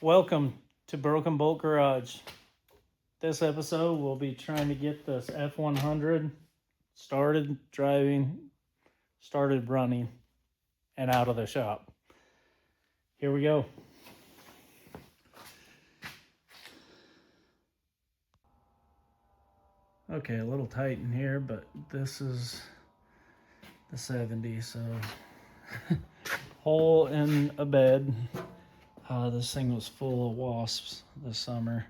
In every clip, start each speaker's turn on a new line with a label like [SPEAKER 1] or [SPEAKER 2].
[SPEAKER 1] Welcome to Broken Bolt Garage. This episode, we'll be trying to get this F100 started driving, started running, and out of the shop. Here we go. Okay, a little tight in here, but this is the 70, so hole in a bed. This thing was full of wasps this summer.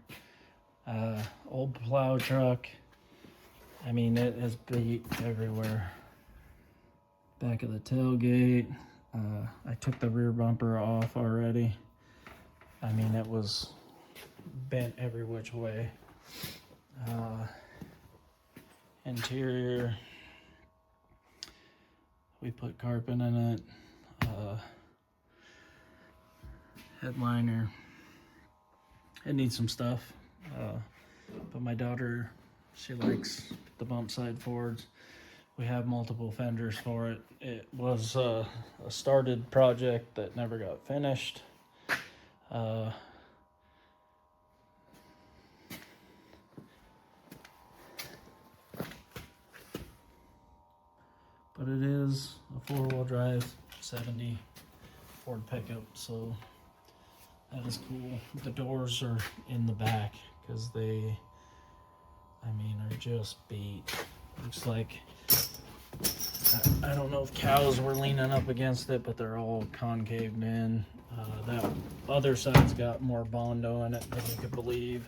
[SPEAKER 1] Old plow truck. I mean, it has beat everywhere. Back of the tailgate. I took the rear bumper off already. I mean, it was bent every which way. Interior. We put carpet in it. Headliner. It needs some stuff. But my daughter, she likes the bump side Fords. We have multiple fenders for it. It was a started project that never got finished. But it is a 4-wheel drive 70 Ford pickup, so that is cool. The doors are in the back because they, are just beat. Looks like, I don't know if cows were leaning up against it, but they're all concaved in. That other side's got more Bondo in it than you could believe.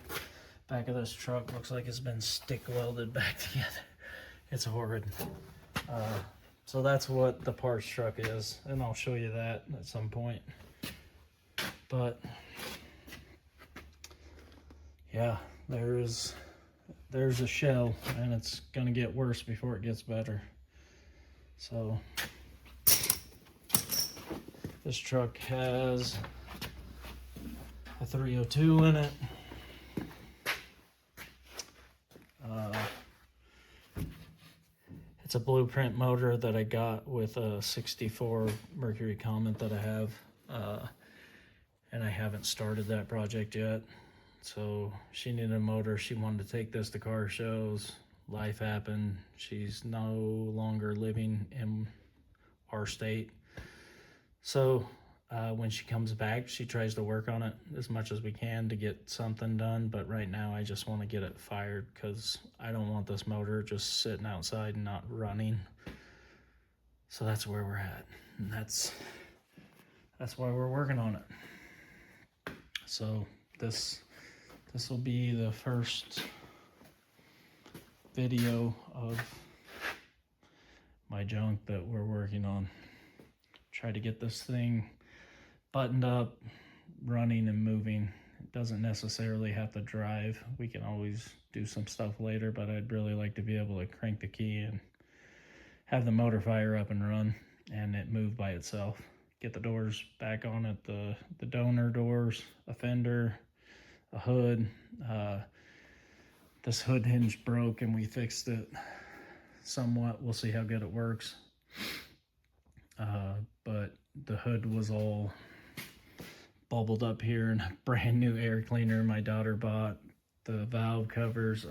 [SPEAKER 1] Back of this truck looks like it's been stick welded back together. It's horrid. So that's what the parts truck is, and I'll show you that at some point. But yeah, there's a shell, and it's gonna get worse before it gets better. So this truck has a 302 in it. It's a blueprint motor that I got with a 64 Mercury Comet that I have, and I haven't started that project yet. So she needed a motor. She wanted to take this to car shows. Life happened. She's no longer living in our state. So when she comes back, she tries to work on it as much as we can to get something done. But right now, I just want to get it fired because I don't want this motor just sitting outside and not running. So that's where we're at. And that's why we're working on it. So this will be the first video of my junk that we're working on. Try to get this thing buttoned up, running and moving. It doesn't necessarily have to drive. We can always do some stuff later, but I'd really like to be able to crank the key and have the motor fire up and run and it move by itself. Get the doors back on it, the donor doors, a fender, a hood. This hood hinge broke and we fixed it somewhat. We'll see how good it works. But the hood was all bubbled up here, and a brand new air cleaner my daughter bought. The valve covers,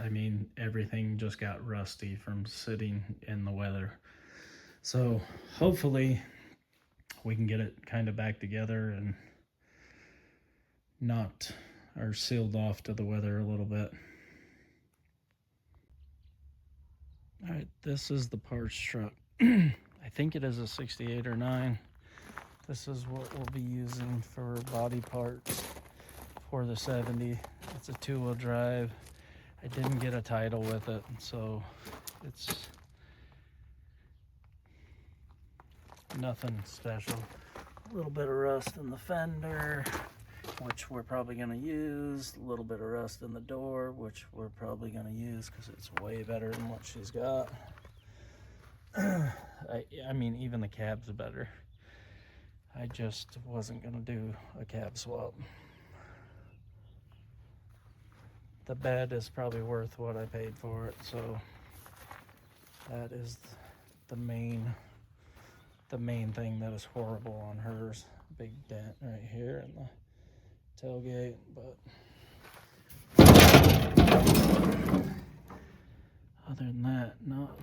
[SPEAKER 1] everything just got rusty from sitting in the weather. So hopefully we can get it kind of back together and not, or sealed off to the weather a little bit. All right, this is the parts truck. I think it is a 68 or 9. This is what we'll be using for body parts for the 70. It's a 2-wheel drive. I didn't get a title with it, so it's nothing special. A little bit of rust in the fender, which we're probably going to use. A little bit of rust in the door, which we're probably going to use because it's way better than what she's got. Even the cab's better. I just wasn't going to do a cab swap. The bed is probably worth what I paid for it, so that is the main thing that is horrible on hers. Big dent right here in the tailgate, but other than that, not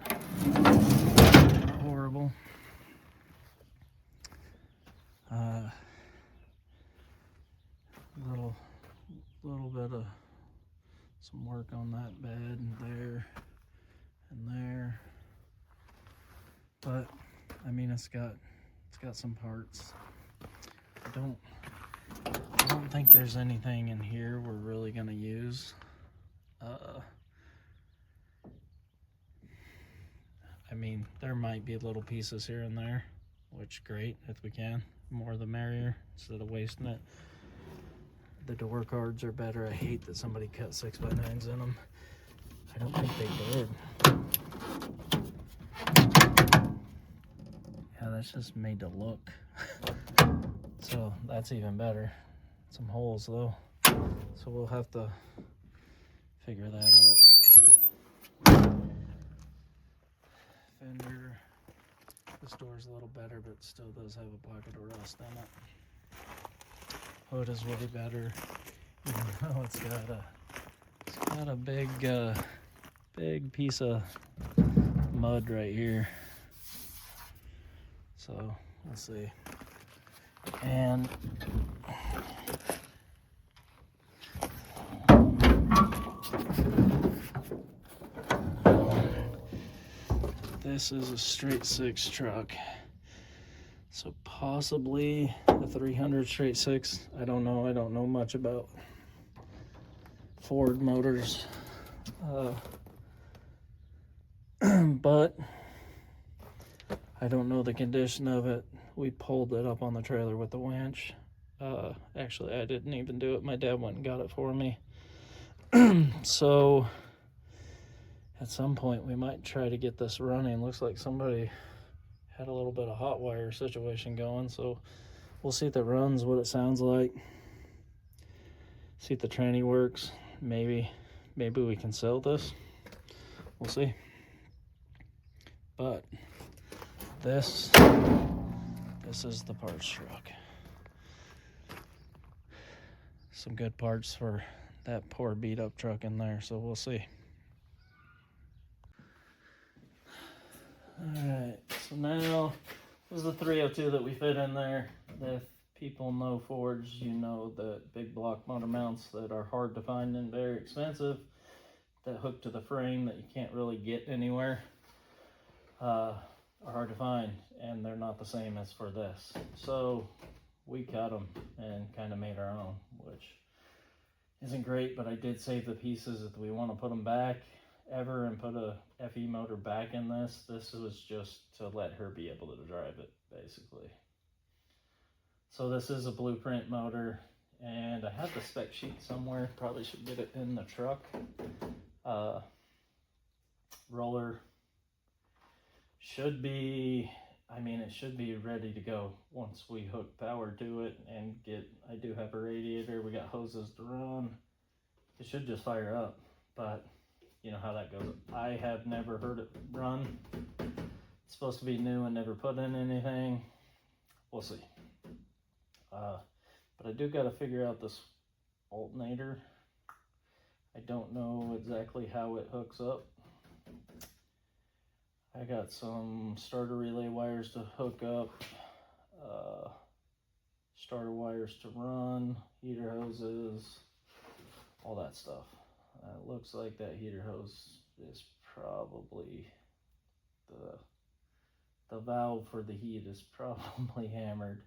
[SPEAKER 1] horrible. Little bit of some work on that bed and there, but I mean it's got some parts. I don't think there's anything in here we're really gonna use. I mean, there might be little pieces here and there, which great if we can. More the merrier, instead of wasting it. The door cards are better. I hate that somebody cut 6x9s in them. I don't think they did. Yeah, that's just made to look. So that's even better. Some holes though. So we'll have to figure that out. Fender. This door's a little better, but still does have a pocket of rust in it. Hood is way better, even though it's got a big piece of mud right here. So we'll see. And this is a straight 6 truck. So possibly a 300 straight 6. I don't know. I don't know much about Ford motors. But I don't know the condition of it. We pulled it up on the trailer with the winch. Actually, I didn't even do it. My dad went and got it for me. So at some point we might try to get this running. Looks like somebody had a little bit of hot wire situation going, so we'll see if it runs, what it sounds like, see if the tranny works. Maybe we can sell this. We'll see. But this is the parts truck. Some good parts for that poor beat up truck in there, so we'll see. Alright, so now this is the 302 that we fit in there. If people know Fords, you know that big block motor mounts that are hard to find and very expensive, that hook to the frame that you can't really get anywhere, are hard to find, and they're not the same as for this. So we cut them and kind of made our own, which isn't great, but I did save the pieces if we want to put them back ever and put a FE motor back in this. This was just to let her be able to drive it, basically. So this is a blueprint motor, and I have the spec sheet somewhere. Probably should get it in the truck. Roller should be, I mean, it should be ready to go once we hook power to it and I do have a radiator. We got hoses to run. It should just fire up, but you know how that goes. I have never heard it run. It's supposed to be new and never put in anything. We'll see. But I do got to figure out this alternator. I don't know exactly how it hooks up. I got some starter relay wires to hook up, starter wires to run, heater hoses, all that stuff. It looks like that heater hose is probably the valve for the heat is probably hammered.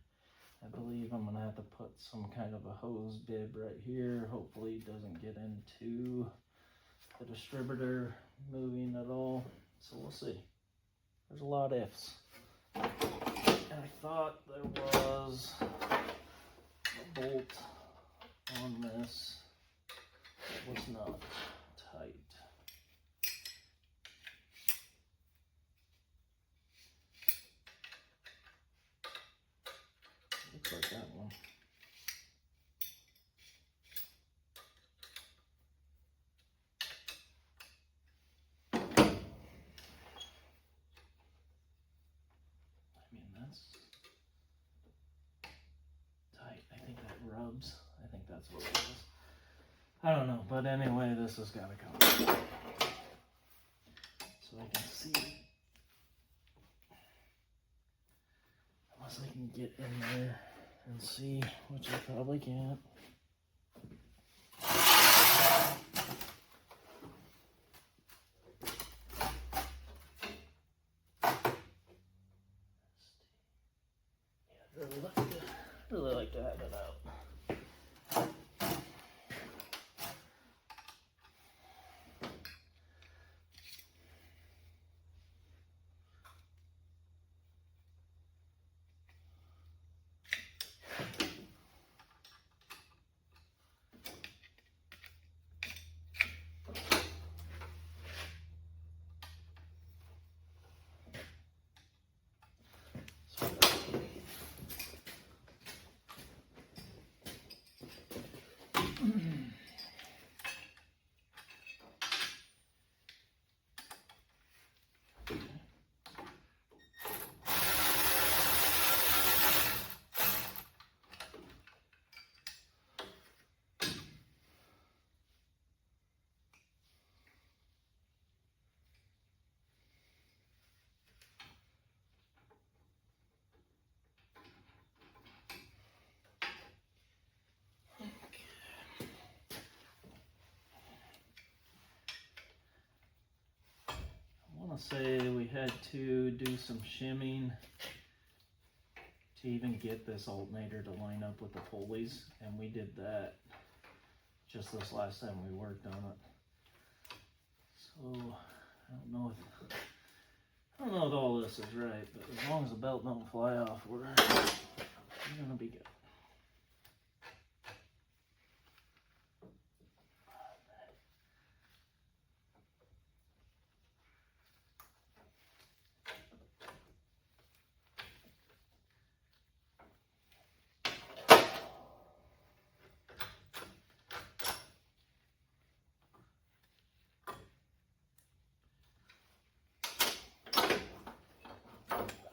[SPEAKER 1] I believe I'm gonna have to put some kind of a hose bib right here. Hopefully it doesn't get into the distributor moving at all. So we'll see. There's a lot of ifs. And I thought there was a bolt on this that was not tight. Looks like that one. I mean, that's tight. I think that rubs. I think that's I don't know, but anyway, this has got to come. So I can see. Unless I can get in there and see, which I probably can't. Yeah, really like to have it out. I want to say we had to do some shimming to even get this alternator to line up with the pulleys, and we did that just this last time we worked on it. So I don't know if all this is right, but as long as the belt don't fly off, we're gonna be good.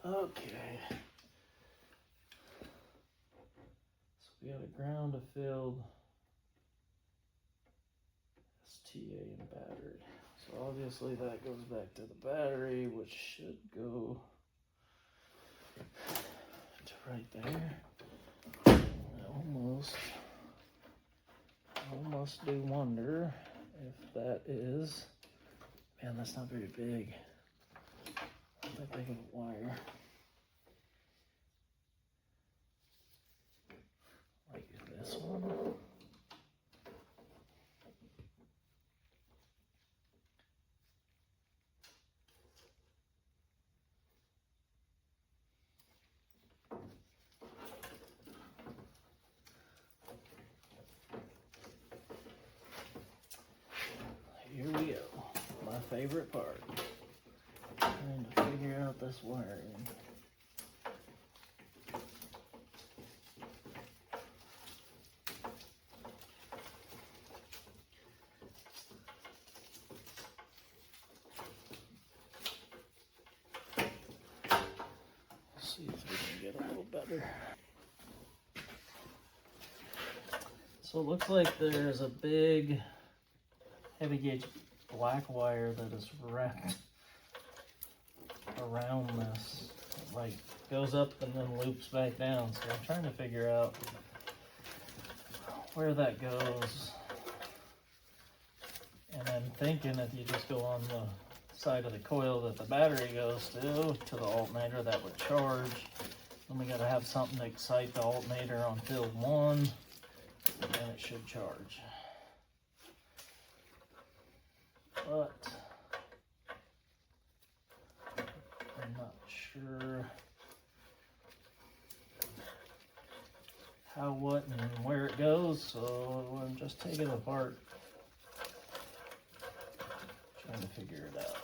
[SPEAKER 1] Okay. So we got a ground, a field, STA, and a battery. So obviously that goes back to the battery, which should go to right there. I almost do wonder if that is, man, that's not very big. Not that big of a wire. Like this one. Here we go. My favorite part. Trying to figure out this wiring. See if we can get a little better. So it looks like there's a big heavy gauge black wire that is wrapped around this. It like goes up and then loops back down. So I'm trying to figure out where that goes. And I'm thinking if you just go on the side of the coil that the battery goes to the alternator, that would charge. Then we gotta have something to excite the alternator on field 1, and it should charge. But I'm not sure how, what, and where it goes, so I'm just taking it apart, trying to figure it out.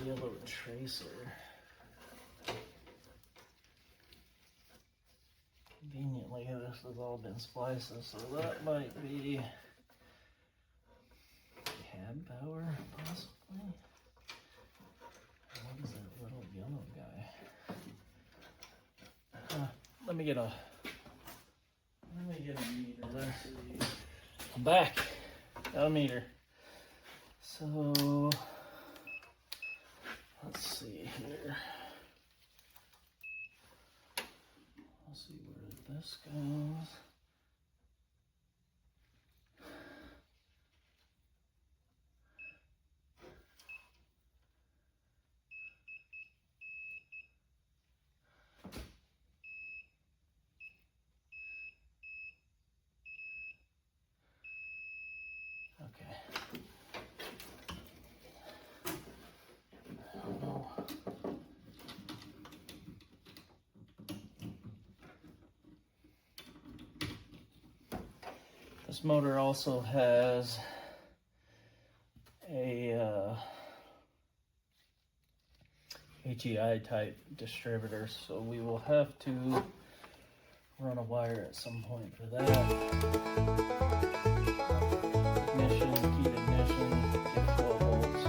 [SPEAKER 1] Yellow tracer. this has all been splices, so that might be cab power, possibly. What is that little yellow guy? Let me get a meter there. I'm back. Got a meter. So let's see here. Let's see where this goes. Okay. This motor also has a HEI type distributor, so we will have to run a wire at some point for that. Ignition, key to ignition, get 12 volts.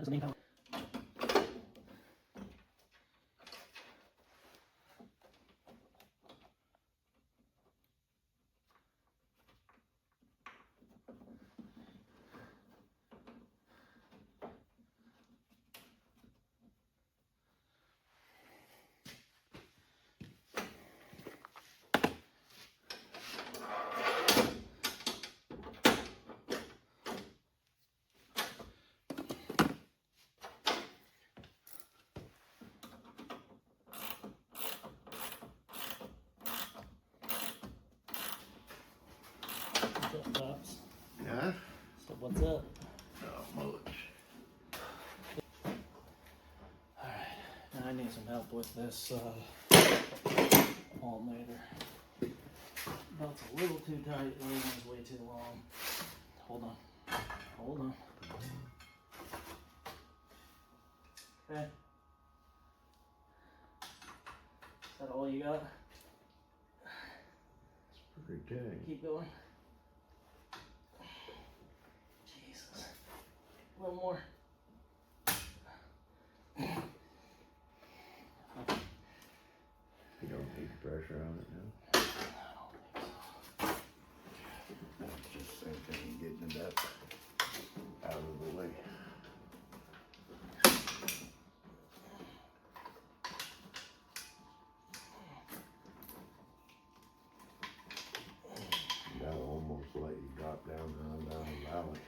[SPEAKER 1] That's the main power. What's up, Pops?
[SPEAKER 2] Yeah?
[SPEAKER 1] So what's up?
[SPEAKER 2] Not much.
[SPEAKER 1] Alright, now I need some help with this alternator. Belt's a little too tight, the ring is way too long. Hold on. Hold on. Okay. Is that all you got?
[SPEAKER 2] It's pretty dang.
[SPEAKER 1] Keep going. Jesus. A little more.
[SPEAKER 2] You don't need pressure on it now.
[SPEAKER 1] I don't think so.
[SPEAKER 2] I was just thinking of getting it up out of the way. That'll almost let you drop down and run down the valley.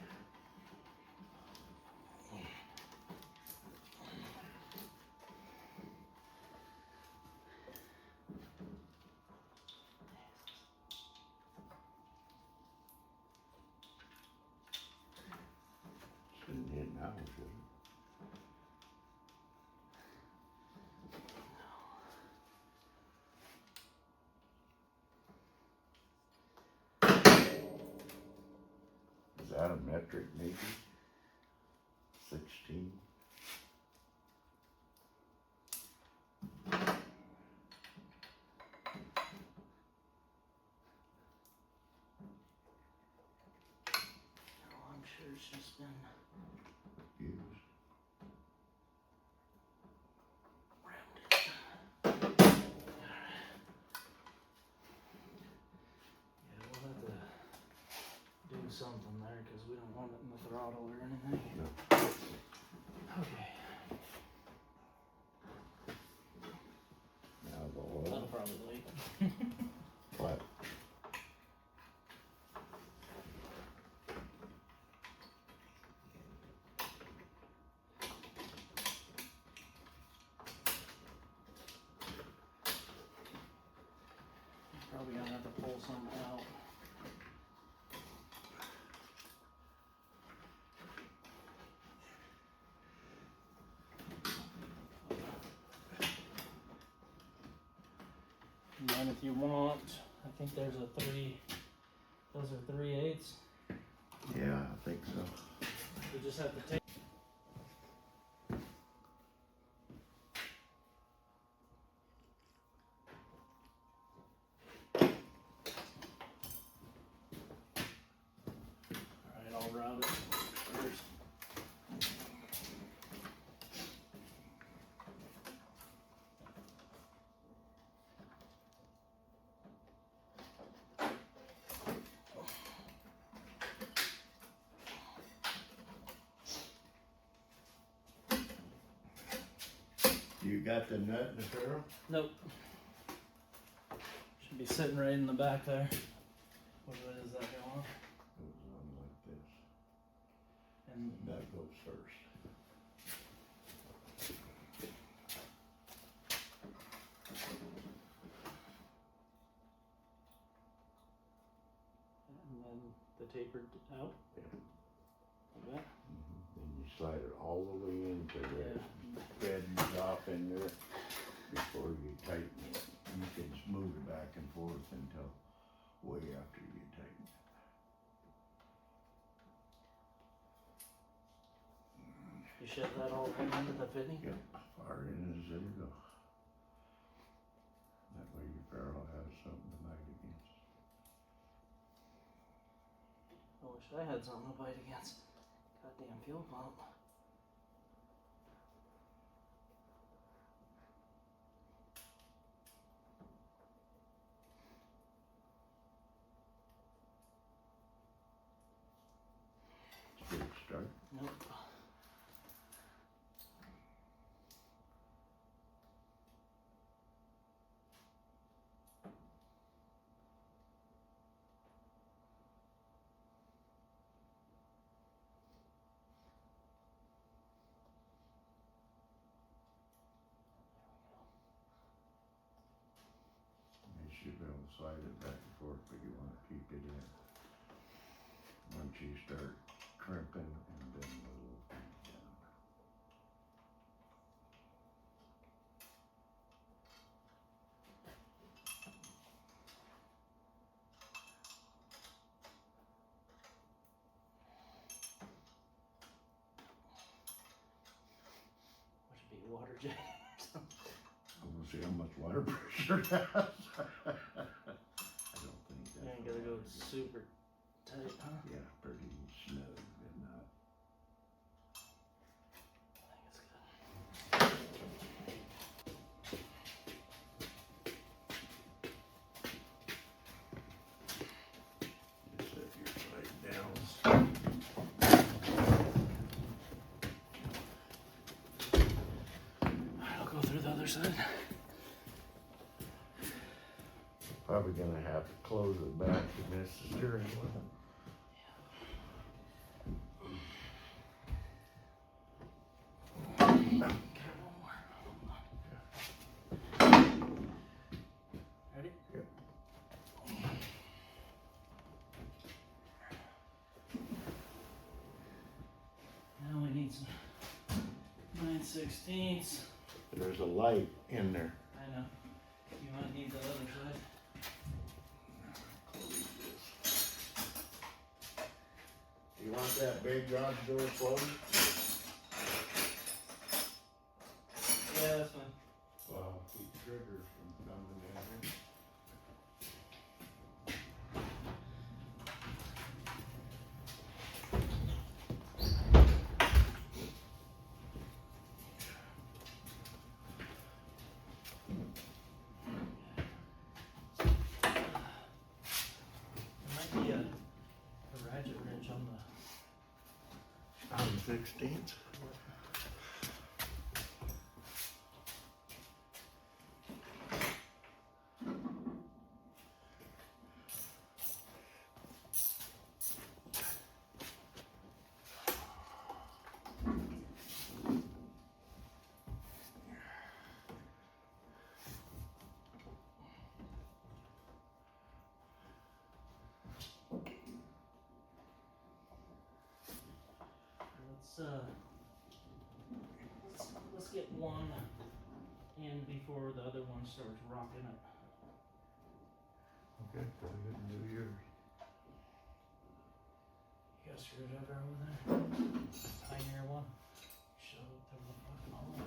[SPEAKER 2] Shouldn't hit now, should it? Is that a metric maybe? 16?
[SPEAKER 1] Oh, I'm sure it's just been
[SPEAKER 2] Used.
[SPEAKER 1] rounded. Yeah, we'll have to do something there because we don't want it in the throttle or anything.
[SPEAKER 2] No.
[SPEAKER 1] Okay.
[SPEAKER 2] Now the
[SPEAKER 1] That'll
[SPEAKER 2] oil.
[SPEAKER 1] probably leak.
[SPEAKER 2] What?
[SPEAKER 1] Probably gonna have to pull something out. And then if you want, I think there's a those are 3/8.
[SPEAKER 2] Yeah, I think so.
[SPEAKER 1] You just have to take. Alright, I'll route it first.
[SPEAKER 2] You got the nut in the barrel?
[SPEAKER 1] Nope. Should be sitting right in the back there. What is that go on?
[SPEAKER 2] Goes on like this.
[SPEAKER 1] And
[SPEAKER 2] Nut goes first.
[SPEAKER 1] then the tapered out.
[SPEAKER 2] Yeah.
[SPEAKER 1] Like that.
[SPEAKER 2] Then you slide it all the way into the
[SPEAKER 1] Yeah.
[SPEAKER 2] bed and drop in there before you tighten it. You can smooth it back and forth until way after you tighten it.
[SPEAKER 1] You shut that all into the fitting?
[SPEAKER 2] Yep, far in as it'll go. That way your barrel has something to bite against.
[SPEAKER 1] I wish I had something to bite against. Goddamn fuel pump.
[SPEAKER 2] you'll be able to slide it back and forth, but you wanna keep it in. Once you start crimping and then the little thing down.
[SPEAKER 1] What should be a water jet?
[SPEAKER 2] I'm gonna see how much water pressure it has. I don't think
[SPEAKER 1] You
[SPEAKER 2] that's.
[SPEAKER 1] ain't gotta go super tight, huh?
[SPEAKER 2] Yeah, pretty snug and not.
[SPEAKER 1] I think it's good.
[SPEAKER 2] Set your side down.
[SPEAKER 1] Alright, I'll go through the other side.
[SPEAKER 2] Probably gonna have to close it back to miss the steering wheel.
[SPEAKER 1] Ready?
[SPEAKER 2] Yep.
[SPEAKER 1] Now we need some 9/16.
[SPEAKER 2] There's a light in there.
[SPEAKER 1] I know. You might need the other side.
[SPEAKER 2] You want that big garage door closed?
[SPEAKER 1] Yeah, that's fine.
[SPEAKER 2] Well, keep triggers from coming down here.
[SPEAKER 1] There might be a ratchet wrench on the.
[SPEAKER 2] On the 16th?
[SPEAKER 1] Let's get one in before the other one starts rocking it.
[SPEAKER 2] Okay, go ahead and do yours.
[SPEAKER 1] You got a screwdriver over there? Tinier one. Shove it through the fucking hole.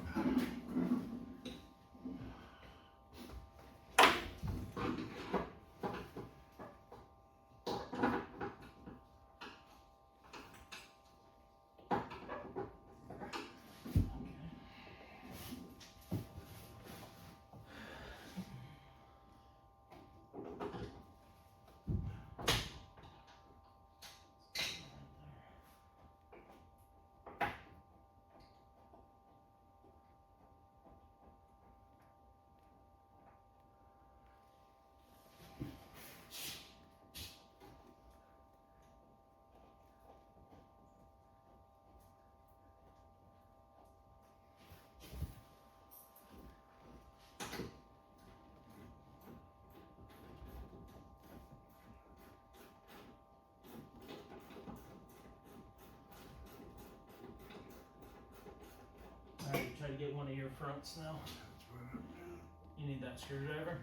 [SPEAKER 1] Alright, try to get one of your fronts now.
[SPEAKER 2] That's what I'm doing.
[SPEAKER 1] You need that screwdriver?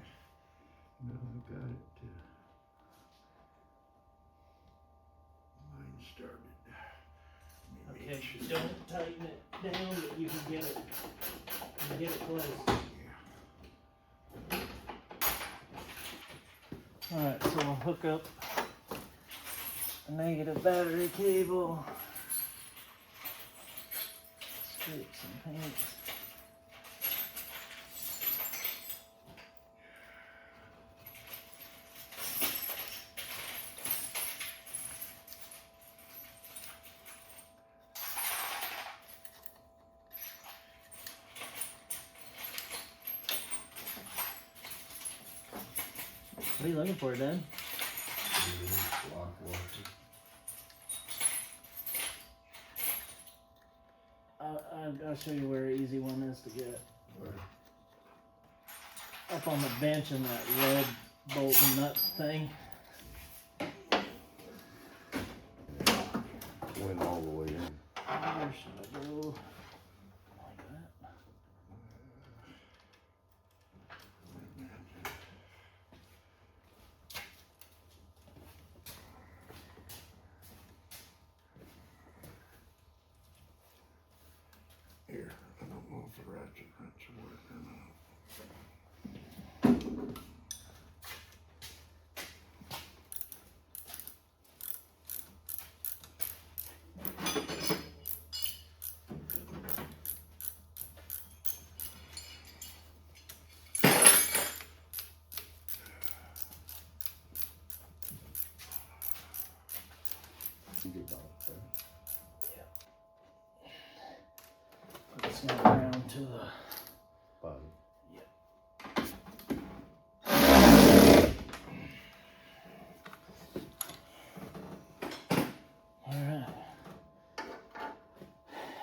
[SPEAKER 2] No, I've got it. Mine started. Let me
[SPEAKER 1] Okay,
[SPEAKER 2] make sure.
[SPEAKER 1] don't tighten it down, but you can get it. You can get it close.
[SPEAKER 2] Yeah.
[SPEAKER 1] Alright, so I'll hook up a negative battery cable. Scrape some paint. What are you looking for, Dan?
[SPEAKER 2] Lock washer.
[SPEAKER 1] I'll show you where an easy one is to get.
[SPEAKER 2] Where?
[SPEAKER 1] Up on the bench in that red bolt and nut thing.
[SPEAKER 2] Went all the way in.
[SPEAKER 1] Where should I go? Like that.
[SPEAKER 2] Here, I don't know if the ratchet wrench will work or not. You get off there.
[SPEAKER 1] Put this one around to the.
[SPEAKER 2] Body.
[SPEAKER 1] Alright.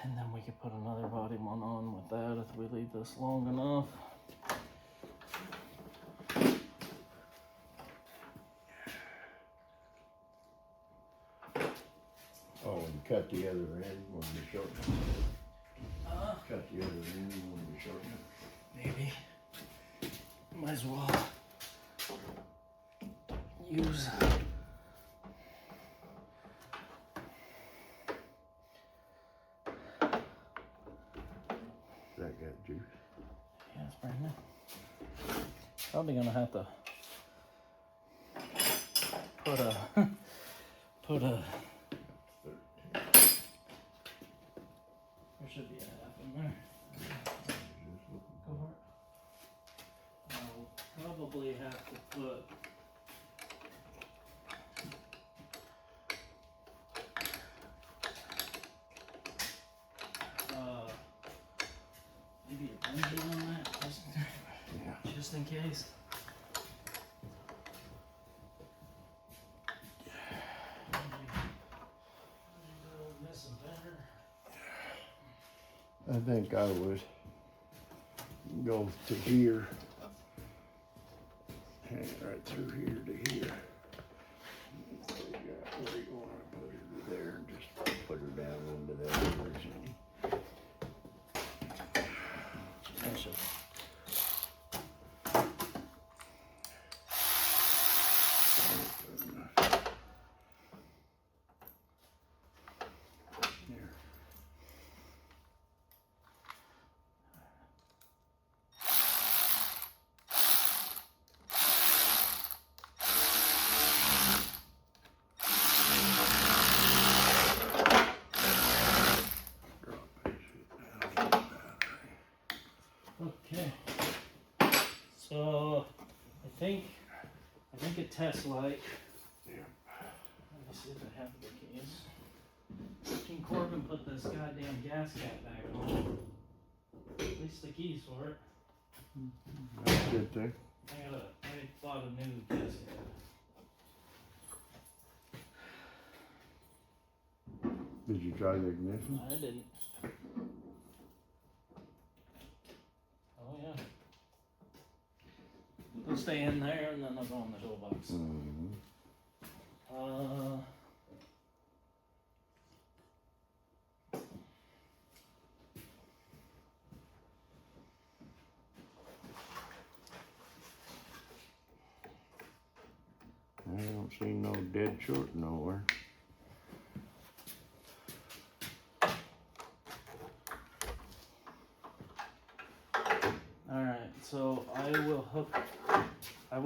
[SPEAKER 1] And then we could put another body one on with that if we leave this long enough.
[SPEAKER 2] Oh, and cut the other end when you shorten it. Cut the other end when you shorten it.
[SPEAKER 1] Maybe. Might as well use.
[SPEAKER 2] That got juice.
[SPEAKER 1] Yeah, it's brand new. Probably gonna have to put a there should be a half in there. Go for it. I'll probably have to put maybe a bungee on that just in case.
[SPEAKER 2] I think I would go to here. Hang it right through here to here. Where you want to put her to there and just put her down into that originally.
[SPEAKER 1] That's it.
[SPEAKER 2] Here.
[SPEAKER 1] Okay. So I think a test light.
[SPEAKER 2] Yeah.
[SPEAKER 1] Let me see if I have the keys. King Corbin put this goddamn gas cap back on. At least the keys for it.
[SPEAKER 2] That's a good thing.
[SPEAKER 1] I bought a new gas cap.
[SPEAKER 2] Did you try the ignition?
[SPEAKER 1] I didn't. Oh yeah. They'll stay in there and then they'll go in the toolbox.
[SPEAKER 2] Mm-hmm. I don't see no dead short nowhere.
[SPEAKER 1] Alright, so I will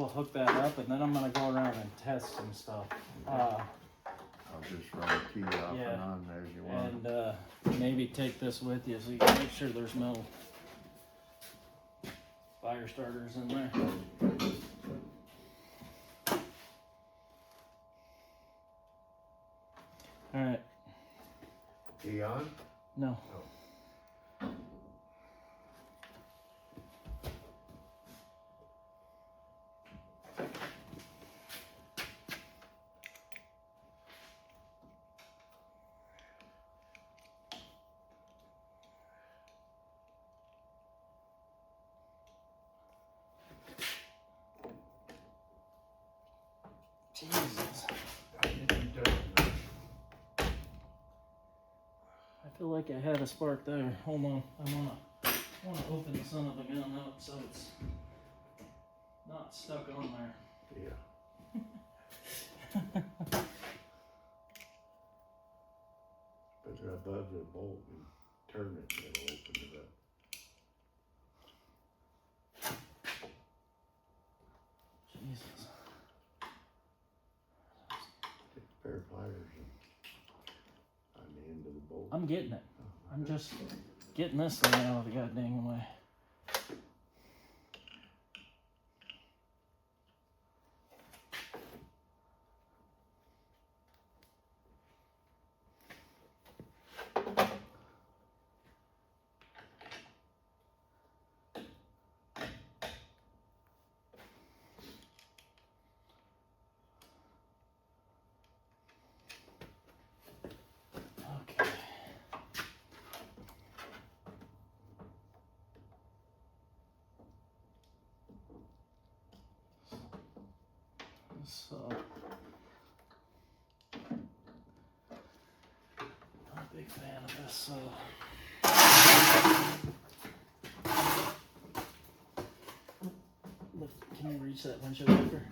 [SPEAKER 1] hook that up and then I'm gonna go around and test some stuff.
[SPEAKER 2] I'll just run a key off
[SPEAKER 1] Yeah.
[SPEAKER 2] and on there as you want.
[SPEAKER 1] And maybe take this with you so you can make sure there's no fire starters in there. Alright,
[SPEAKER 2] Key on?
[SPEAKER 1] no. Jesus.
[SPEAKER 2] How did you tighten that?
[SPEAKER 1] I feel like I had a spark there. Hold on. I wanna open the son of a gun up so it's not stuck on there.
[SPEAKER 2] Yeah. Put it above the bolt and turn it, and it'll open it up.
[SPEAKER 1] Jesus.
[SPEAKER 2] Take a pair of pliers and on the end of the bolt.
[SPEAKER 1] I'm getting it.
[SPEAKER 2] Oh,
[SPEAKER 1] I'm just getting this thing out of the goddamn way. Okay. So, not a big fan of this. So, look, can you reach that windshield wiper?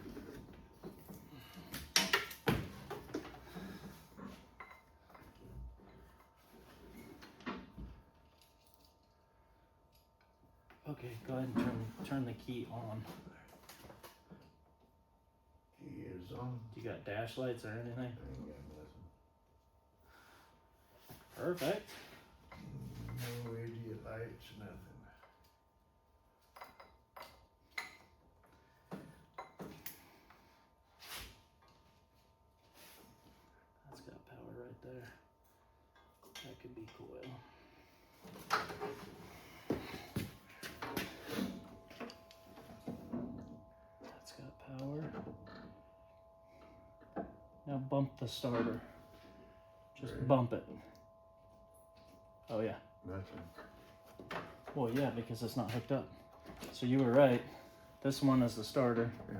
[SPEAKER 1] Okay, go ahead and turn the key on.
[SPEAKER 2] Key is on.
[SPEAKER 1] You got dash lights or anything?
[SPEAKER 2] I ain't got nothing.
[SPEAKER 1] Perfect.
[SPEAKER 2] No idiot lights, nothing.
[SPEAKER 1] That's got power right there. That could be coil. That's got power. Now bump the starter. Just
[SPEAKER 2] Right.
[SPEAKER 1] bump it. Oh yeah.
[SPEAKER 2] Nothing.
[SPEAKER 1] Well, yeah, because it's not hooked up. So you were right. This one is the starter.
[SPEAKER 2] Yeah.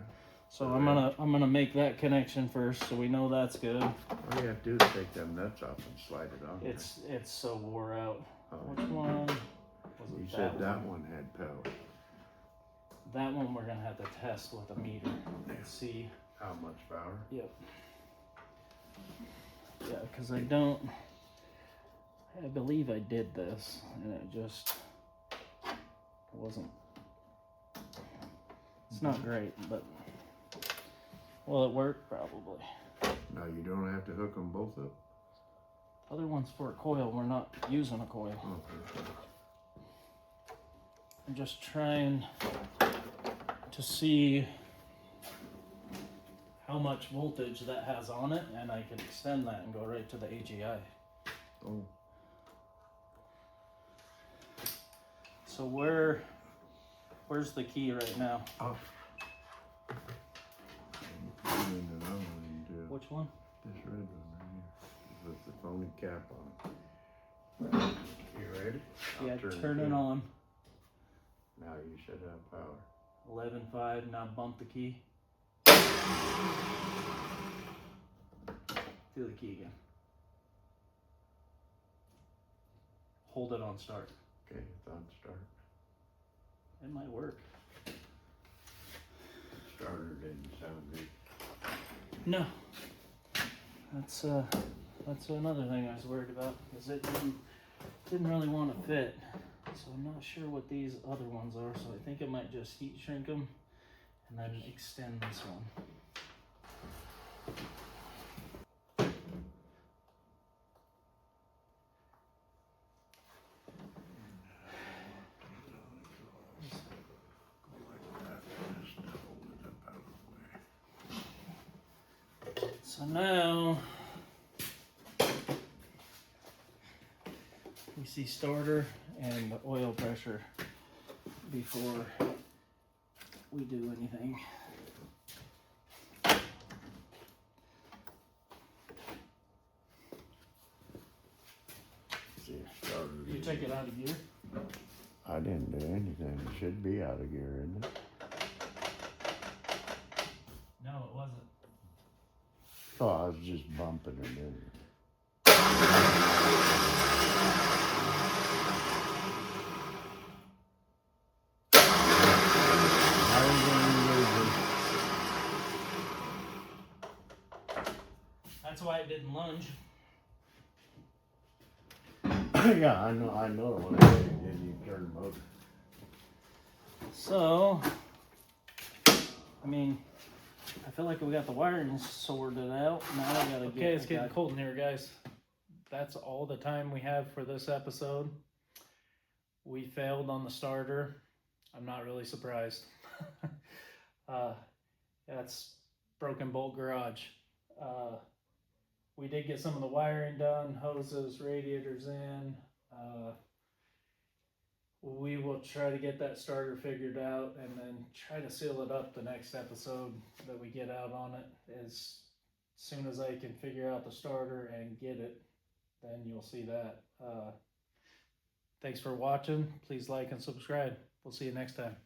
[SPEAKER 1] So I'm gonna make that connection first, so we know that's good.
[SPEAKER 2] All you have to do is take them nuts off and slide it on.
[SPEAKER 1] It's so wore out.
[SPEAKER 2] there. Oh,
[SPEAKER 1] Which one? Was
[SPEAKER 2] you
[SPEAKER 1] it
[SPEAKER 2] said that one had power.
[SPEAKER 1] That one we're gonna have to test with a meter and see.
[SPEAKER 2] How much power?
[SPEAKER 1] Yep. Yeah, because I believe I did this, and it just wasn't. It's not great, but will it work? Probably.
[SPEAKER 2] No, you don't have to hook them both up.
[SPEAKER 1] Other one's for a coil. We're not using a coil.
[SPEAKER 2] Okay.
[SPEAKER 1] I'm just trying to see how much voltage that has on it, and I can extend that and go right to the AGI.
[SPEAKER 2] Oh,
[SPEAKER 1] So where's the key right now?
[SPEAKER 2] up. And then I want to do
[SPEAKER 1] Which one?
[SPEAKER 2] this red one right here with the phony cap on it. You ready? I'll
[SPEAKER 1] Yeah,
[SPEAKER 2] the
[SPEAKER 1] turn
[SPEAKER 2] key.
[SPEAKER 1] it on.
[SPEAKER 2] Now you should have power.
[SPEAKER 1] 11.5. Now bump the key. Do the key again. Hold it on start.
[SPEAKER 2] Okay, it's on start.
[SPEAKER 1] It might work.
[SPEAKER 2] Starter didn't sound good.
[SPEAKER 1] No. That's another thing I was worried about, is it didn't really want to fit. So I'm not sure what these other ones are, so I think I might just heat shrink them and then extend this one. So now we see starter and the oil pressure before we do anything.
[SPEAKER 2] See, starter.
[SPEAKER 1] You take it out of gear?
[SPEAKER 2] I didn't do anything. It should be out of gear, isn't it?
[SPEAKER 1] No, it wasn't.
[SPEAKER 2] Oh, I was just bumping it in.
[SPEAKER 1] That's why it didn't lunge.
[SPEAKER 2] Yeah, I know. When you turn the motor.
[SPEAKER 1] So, I mean, I feel like we got the wiring sorted out. Now I gotta get. Okay, it's getting cold in here, guys. That's all the time we have for this episode. We failed on the starter. I'm not really surprised. That's Broken Bolt Garage. We did get some of the wiring done, hoses, radiators in. We will try to get that starter figured out and then try to seal it up the next episode that we get out on it. As soon as I can figure out the starter and get it, then you'll see that. Thanks for watching. Please like and subscribe. We'll see you next time.